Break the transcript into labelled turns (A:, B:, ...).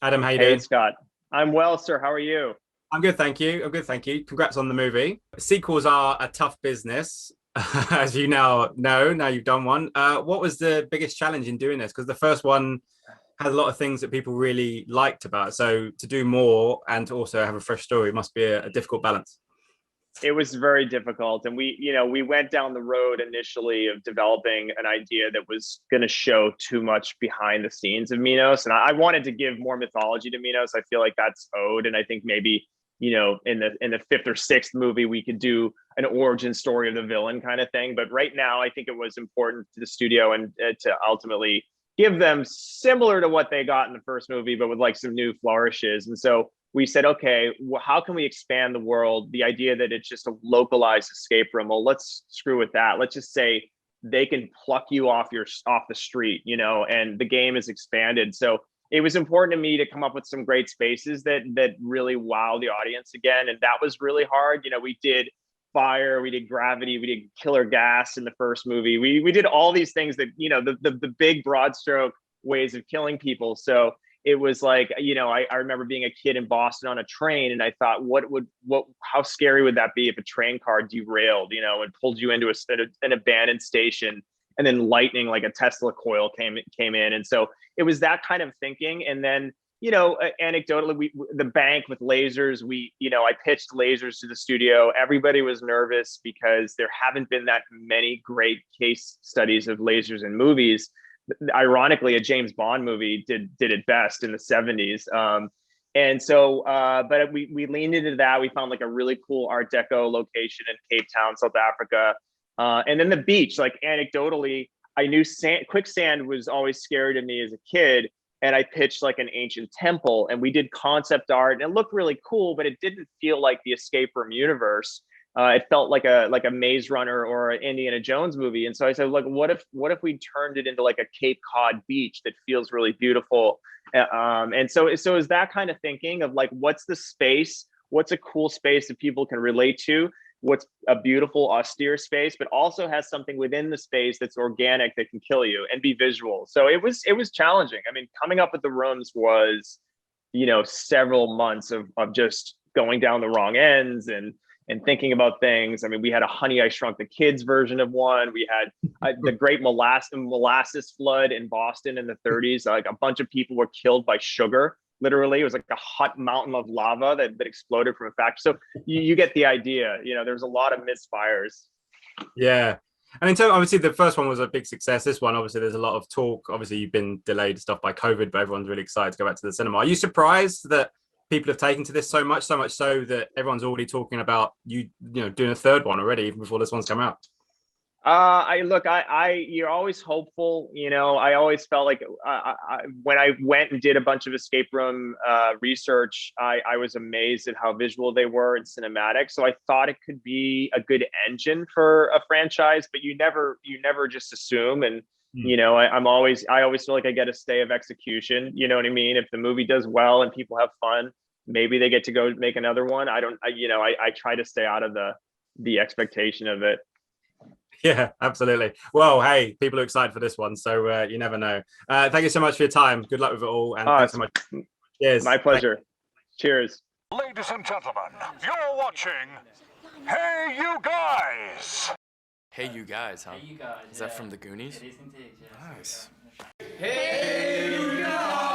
A: Adam, how you
B: Hey,
A: doing?
B: Scott. I'm well, sir. How are you?
A: I'm good, thank you. I'm good, thank you. Congrats on the movie. Sequels are a tough business, as you now know. Now you've done one. What was the biggest challenge in doing this? Because the first one had a lot of things that people really liked about it. So to do more and to also have a fresh story must be a difficult balance.
B: It was very difficult, and we went down the road initially of developing an idea that was going to show too much behind the scenes of Minos, and I wanted to give more mythology to Minos. I feel like that's owed, and I think maybe in the fifth or sixth movie we could do an origin story of the villain kind of thing. But right now, I think it was important to the studio and to ultimately give them similar to what they got in the first movie, but with like some new flourishes. And so we said, okay, well, how can we expand the world? The idea that it's just a localized escape room. Well, let's screw with that. Let's just say they can pluck you off the street, and the game is expanded. So it was important to me to come up with some great spaces that really wow the audience again. And that was really hard. We did fire, we did gravity, we did killer gas in the first movie. We did all these things that, the big broad stroke ways of killing people. So it was like, I remember being a kid in Boston on a train, and I thought, how scary would that be if a train car derailed, and pulled you into an abandoned station, and then lightning like a Tesla coil came in. And so it was that kind of thinking. And then, anecdotally, the bank with lasers, I pitched lasers to the studio. Everybody was nervous because there haven't been that many great case studies of lasers in movies. Ironically, a James Bond movie did it best in the 70s. And so, but we leaned into that. We found like a really cool Art Deco location in Cape Town, South Africa. And then the beach, like anecdotally, I knew quicksand was always scary to me as a kid. And I pitched like an ancient temple, and we did concept art, and it looked really cool, but it didn't feel like the escape room universe. It felt like a Maze Runner or an Indiana Jones movie. And so I said, look, what if we turned it into like a Cape Cod beach that feels really beautiful? And so is that kind of thinking of like, what's the space? What's a cool space that people can relate to? What's a beautiful, austere space, but also has something within the space that's organic that can kill you and be visual. So it was challenging. I mean, coming up with the rooms was, several months of just going down the wrong ends and thinking about things. I mean, we had a Honey I Shrunk the Kids version of one. We had the Great Molasses Flood in Boston in the 30s. Like a bunch of people were killed by sugar. Literally, it was like a hot mountain of lava that exploded from a factory. So you get the idea. There's a lot of misfires.
A: Yeah. And in terms, obviously, the first one was a big success. This one, obviously, there's a lot of talk. Obviously, you've been delayed and stuff by COVID, but everyone's really excited to go back to the cinema. Are you surprised that people have taken to this so much so that everyone's already talking about doing a third one already, even before this one's come out?
B: I look, you're always hopeful. I always felt like when I went and did a bunch of escape room research, I was amazed at how visual they were and cinematic. So I thought it could be a good engine for a franchise, but you never just assume. And I always feel like I get a stay of execution. You know what I mean? If the movie does well and people have fun, maybe they get to go make another one. I don't, I try to stay out of the expectation of it.
A: Yeah, absolutely. Well, hey, people are excited for this one, so you never know. Thank you so much for your time. Good luck with it all, and thanks so
B: It's
A: much. Cheers.
B: my pleasure. Cheers.
C: Ladies and gentlemen, you're watching Hey You Guys!
D: Hey, you guys, huh?
E: Hey, you guys.
D: Is that from the Goonies?
E: It is indeed, yes.
D: Nice.
E: Hey, you guys!